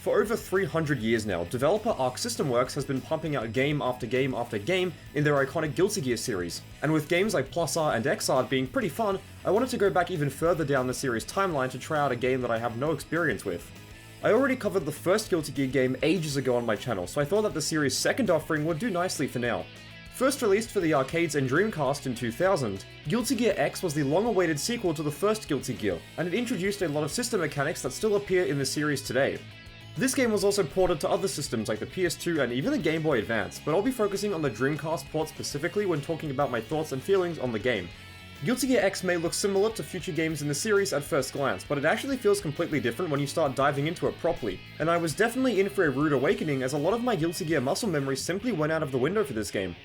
For over 300 years now, developer Arc System Works has been pumping out game after game after game in their iconic Guilty Gear series, and with games like Plus R and XR being pretty fun, I wanted to go back even further down the series timeline to try out a game that I have no experience with. I already covered the first Guilty Gear game ages ago on my channel, so I thought that the series' second offering would do nicely for now. First released for the arcades and Dreamcast in 2000, Guilty Gear X was the long-awaited sequel to the first Guilty Gear, and it introduced a lot of system mechanics that still appear in the series today. This game was also ported to other systems like the PS2 and even the Game Boy Advance, but I'll be focusing on the Dreamcast port specifically when talking about my thoughts and feelings on the game. Guilty Gear X may look similar to future games in the series at first glance, but it actually feels completely different when you start diving into it properly, and I was definitely in for a rude awakening as a lot of my Guilty Gear muscle memory simply went out of the window for this game.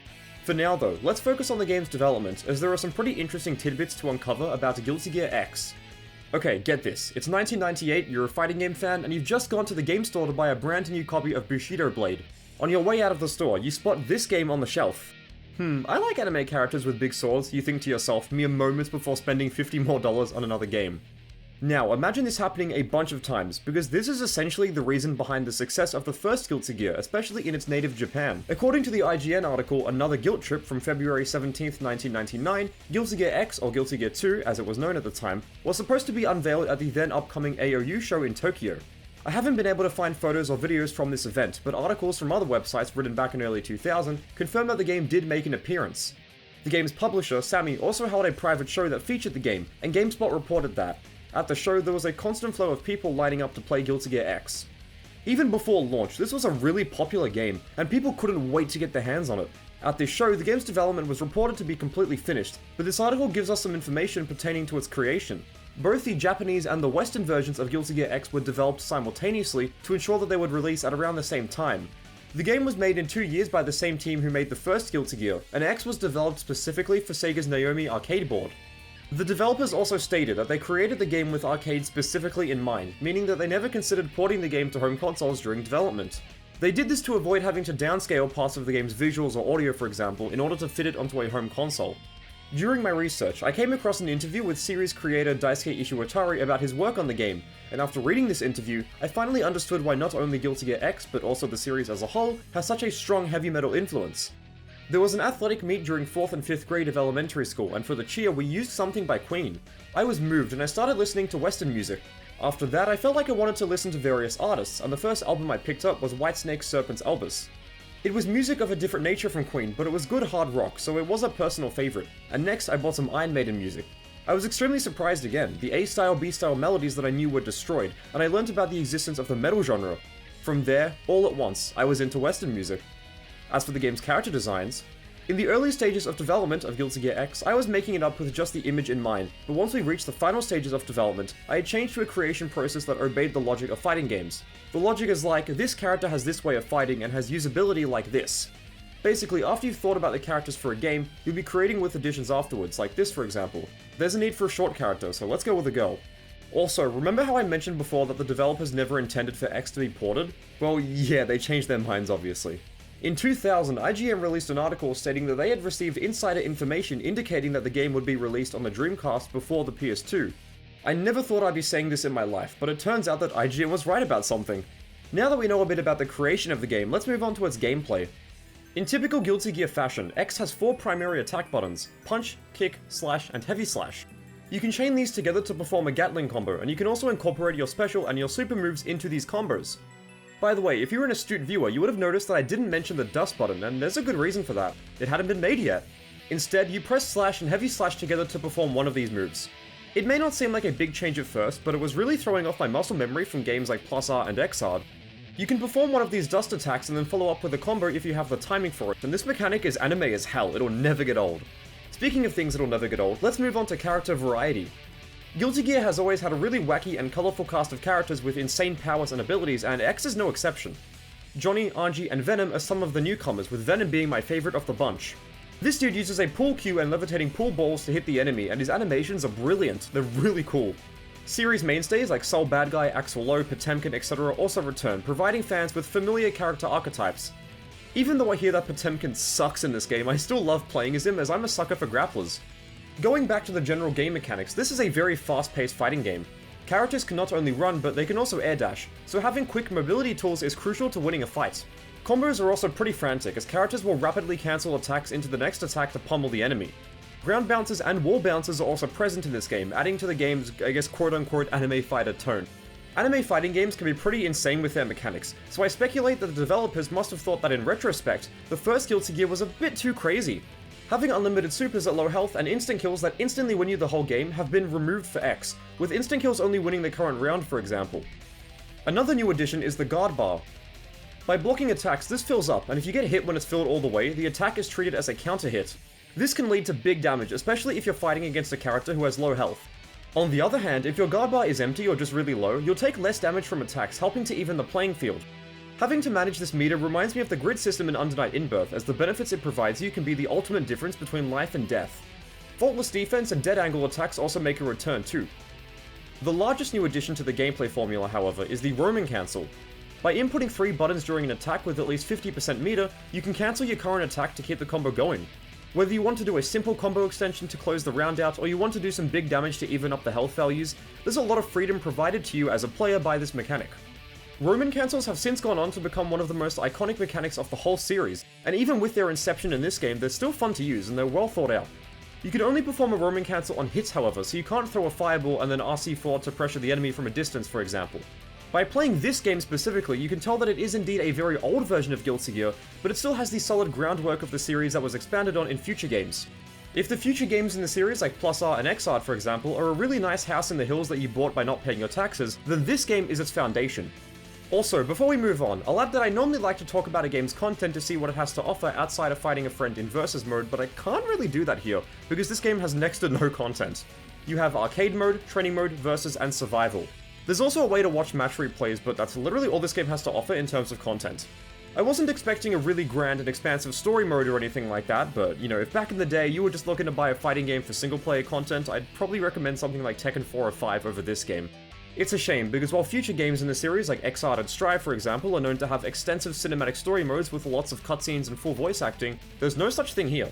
For now though, let's focus on the game's development, as there are some pretty interesting tidbits to uncover about Guilty Gear X. Okay, get this. It's 1998, you're a fighting game fan, and you've just gone to the game store to buy a brand new copy of Bushido Blade. On your way out of the store, you spot this game on the shelf. I like anime characters with big swords, you think to yourself, mere moments before spending $50 more on another game. Now, imagine this happening a bunch of times, because this is essentially the reason behind the success of the first Guilty Gear, especially in its native Japan. According to the IGN article Another Guilt Trip from February 17th, 1999, Guilty Gear X, or Guilty Gear 2 as it was known at the time, was supposed to be unveiled at the then upcoming AOU show in Tokyo. I haven't been able to find photos or videos from this event, but articles from other websites written back in early 2000 confirm that the game did make an appearance. The game's publisher, Sammy, also held a private show that featured the game, and GameSpot reported that at the show, there was a constant flow of people lining up to play Guilty Gear X. Even before launch, this was a really popular game, and people couldn't wait to get their hands on it. At this show, the game's development was reported to be completely finished, but this article gives us some information pertaining to its creation. Both the Japanese and the Western versions of Guilty Gear X were developed simultaneously to ensure that they would release at around the same time. The game was made in 2 years by the same team who made the first Guilty Gear, and X was developed specifically for Sega's Naomi arcade board. The developers also stated that they created the game with arcades specifically in mind, meaning that they never considered porting the game to home consoles during development. They did this to avoid having to downscale parts of the game's visuals or audio, for example, in order to fit it onto a home console. During my research, I came across an interview with series creator Daisuke Ishiwatari about his work on the game, and after reading this interview, I finally understood why not only Guilty Gear X, but also the series as a whole, has such a strong heavy metal influence. There was an athletic meet during 4th and 5th grade of elementary school, and for the cheer we used something by Queen. I was moved and I started listening to Western music. After that, I felt like I wanted to listen to various artists, and the first album I picked up was Whitesnake's Serpent's Elvis. It was music of a different nature from Queen, but it was good hard rock, so it was a personal favourite. And next, I bought some Iron Maiden music. I was extremely surprised again. The A-style, B-style melodies that I knew were destroyed, and I learned about the existence of the metal genre. From there, all at once, I was into Western music. As for the game's character designs, in the early stages of development of Guilty Gear X, I was making it up with just the image in mind, but once we reached the final stages of development, I had changed to a creation process that obeyed the logic of fighting games. The logic is like, this character has this way of fighting and has usability like this. Basically, after you've thought about the characters for a game, you'll be creating with additions afterwards, like this for example. There's a need for a short character, so let's go with a girl. Also, remember how I mentioned before that the developers never intended for X to be ported? Well, yeah, they changed their minds obviously. In 2000, IGN released an article stating that they had received insider information indicating that the game would be released on the Dreamcast before the PS2. I never thought I'd be saying this in my life, but it turns out that IGN was right about something. Now that we know a bit about the creation of the game, let's move on to its gameplay. In typical Guilty Gear fashion, X has 4 primary attack buttons: punch, kick, slash, and heavy slash. You can chain these together to perform a Gatling combo, and you can also incorporate your special and your super moves into these combos. By the way, if you're an astute viewer, you would have noticed that I didn't mention the dust button, and there's a good reason for that. It hadn't been made yet. Instead, you press slash and heavy slash together to perform one of these moves. It may not seem like a big change at first, but it was really throwing off my muscle memory from games like Plus R and XR. You can perform one of these dust attacks and then follow up with a combo if you have the timing for it, and this mechanic is anime as hell, it'll never get old. Speaking of things that'll never get old, let's move on to character variety. Guilty Gear has always had a really wacky and colourful cast of characters with insane powers and abilities, and X is no exception. Johnny, Angie, and Venom are some of the newcomers, with Venom being my favourite of the bunch. This dude uses a pool cue and levitating pool balls to hit the enemy, and his animations are brilliant, they're really cool. Series mainstays like Soul Bad Guy, Axel Low, Potemkin, etc. also return, providing fans with familiar character archetypes. Even though I hear that Potemkin sucks in this game, I still love playing as him, as I'm a sucker for grapplers. Going back to the general game mechanics, this is a very fast-paced fighting game. Characters can not only run, but they can also air dash, so having quick mobility tools is crucial to winning a fight. Combos are also pretty frantic, as characters will rapidly cancel attacks into the next attack to pummel the enemy. Ground bounces and wall bounces are also present in this game, adding to the game's, I guess, quote-unquote anime fighter tone. Anime fighting games can be pretty insane with their mechanics, so I speculate that the developers must have thought that in retrospect, the first Guilty Gear was a bit too crazy. Having unlimited supers at low health and instant kills that instantly win you the whole game have been removed for X, with instant kills only winning the current round, for example. Another new addition is the guard bar. By blocking attacks, this fills up, and if you get hit when it's filled all the way, the attack is treated as a counter hit. This can lead to big damage, especially if you're fighting against a character who has low health. On the other hand, if your guard bar is empty or just really low, you'll take less damage from attacks, helping to even the playing field. Having to manage this meter reminds me of the grid system in Under Night In-Birth, as the benefits it provides you can be the ultimate difference between life and death. Faultless defense and dead angle attacks also make a return too. The largest new addition to the gameplay formula, however, is the roaming cancel. By inputting 3 buttons during an attack with at least 50% meter, you can cancel your current attack to keep the combo going. Whether you want to do a simple combo extension to close the round out, or you want to do some big damage to even up the health values, there's a lot of freedom provided to you as a player by this mechanic. Roman cancels have since gone on to become one of the most iconic mechanics of the whole series, and even with their inception in this game, they're still fun to use and they're well thought out. You can only perform a Roman cancel on hits, however, so you can't throw a fireball and then RC4 to pressure the enemy from a distance, for example. By playing this game specifically, you can tell that it is indeed a very old version of Guilty Gear, but it still has the solid groundwork of the series that was expanded on in future games. If the future games in the series, like Plus Art and X Art for example, are a really nice house in the hills that you bought by not paying your taxes, then this game is its foundation. Also, before we move on, I'll add that I normally like to talk about a game's content to see what it has to offer outside of fighting a friend in versus mode, but I can't really do that here, because this game has next to no content. You have arcade mode, training mode, versus, and survival. There's also a way to watch match replays, but that's literally all this game has to offer in terms of content. I wasn't expecting a really grand and expansive story mode or anything like that, but, you know, if back in the day you were just looking to buy a fighting game for single player content, I'd probably recommend something like Tekken 4 or 5 over this game. It's a shame, because while future games in the series, like X-Art and Strive for example, are known to have extensive cinematic story modes with lots of cutscenes and full voice acting, there's no such thing here.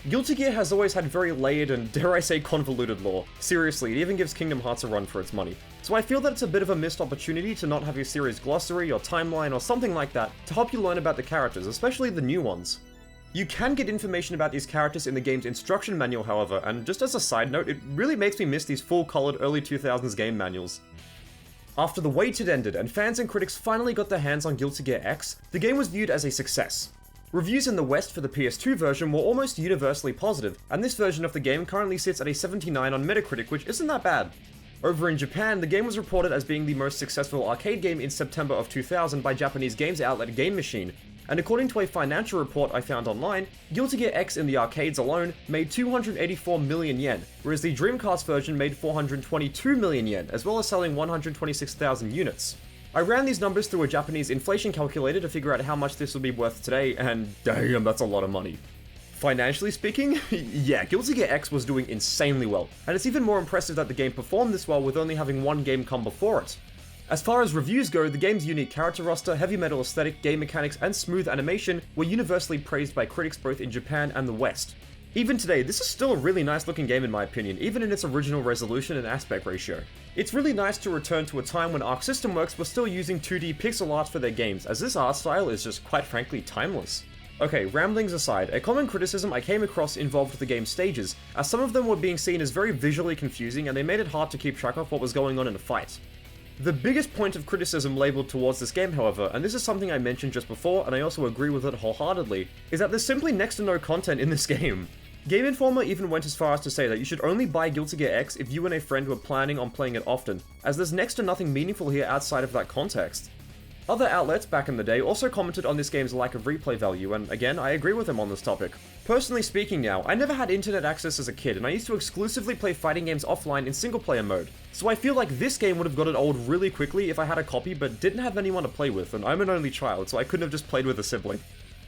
Guilty Gear has always had very layered and, dare I say, convoluted lore. Seriously, it even gives Kingdom Hearts a run for its money. So I feel that it's a bit of a missed opportunity to not have your series glossary or timeline or something like that to help you learn about the characters, especially the new ones. You can get information about these characters in the game's instruction manual, however, and just as a side note, it really makes me miss these full-colored early 2000s game manuals. After the wait had ended and fans and critics finally got their hands on Guilty Gear X, the game was viewed as a success. Reviews in the West for the PS2 version were almost universally positive, and this version of the game currently sits at a 79 on Metacritic, which isn't that bad. Over in Japan, the game was reported as being the most successful arcade game in September of 2000 by Japanese games outlet Game Machine, and according to a financial report I found online, Guilty Gear X in the arcades alone made 284 million yen, whereas the Dreamcast version made 422 million yen, as well as selling 126,000 units. I ran these numbers through a Japanese inflation calculator to figure out how much this would be worth today, and damn, that's a lot of money. Financially speaking, yeah, Guilty Gear X was doing insanely well, and it's even more impressive that the game performed this well with only having one game come before it. As far as reviews go, the game's unique character roster, heavy metal aesthetic, game mechanics, and smooth animation were universally praised by critics both in Japan and the West. Even today, this is still a really nice looking game in my opinion, even in its original resolution and aspect ratio. It's really nice to return to a time when Arc System Works was still using 2D pixel art for their games, as this art style is just quite frankly timeless. Okay, ramblings aside, a common criticism I came across involved the game's stages, as some of them were being seen as very visually confusing and they made it hard to keep track of what was going on in a fight. The biggest point of criticism labelled towards this game, however, and this is something I mentioned just before and I also agree with it wholeheartedly, is that there's simply next to no content in this game. Game Informer even went as far as to say that you should only buy Guilty Gear X if you and a friend were planning on playing it often, as there's next to nothing meaningful here outside of that context. Other outlets back in the day also commented on this game's lack of replay value, and again, I agree with them on this topic. Personally speaking now, I never had internet access as a kid, and I used to exclusively play fighting games offline in single-player mode, so I feel like this game would have gotten old really quickly if I had a copy but didn't have anyone to play with, and I'm an only child, so I couldn't have just played with a sibling.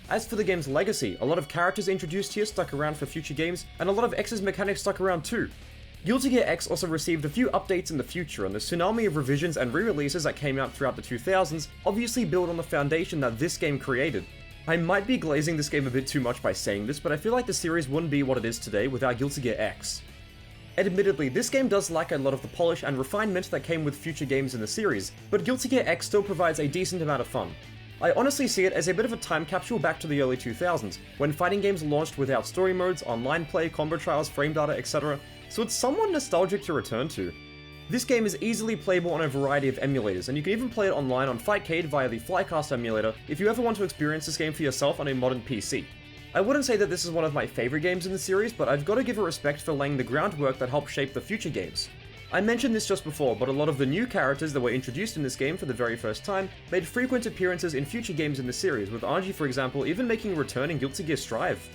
As for the game's legacy, a lot of characters introduced here stuck around for future games, and a lot of X's mechanics stuck around too. Guilty Gear X also received a few updates in the future, and the tsunami of revisions and re-releases that came out throughout the 2000s obviously build on the foundation that this game created. I might be glazing this game a bit too much by saying this, but I feel like the series wouldn't be what it is today without Guilty Gear X. Admittedly, this game does lack a lot of the polish and refinement that came with future games in the series, but Guilty Gear X still provides a decent amount of fun. I honestly see it as a bit of a time capsule back to the early 2000s, when fighting games launched without story modes, online play, combo trials, frame data, etc., so it's somewhat nostalgic to return to. This game is easily playable on a variety of emulators, and you can even play it online on Fightcade via the Flycast emulator if you ever want to experience this game for yourself on a modern PC. I wouldn't say that this is one of my favourite games in the series, but I've got to give it respect for laying the groundwork that helped shape the future games. I mentioned this just before, but a lot of the new characters that were introduced in this game for the very first time made frequent appearances in future games in the series, with Anji, for example, even making a return in Guilty Gear Strive.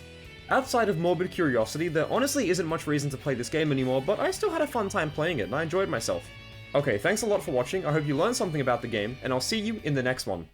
Outside of morbid curiosity, there honestly isn't much reason to play this game anymore, but I still had a fun time playing it and I enjoyed myself. Okay, thanks a lot for watching, I hope you learned something about the game, and I'll see you in the next one.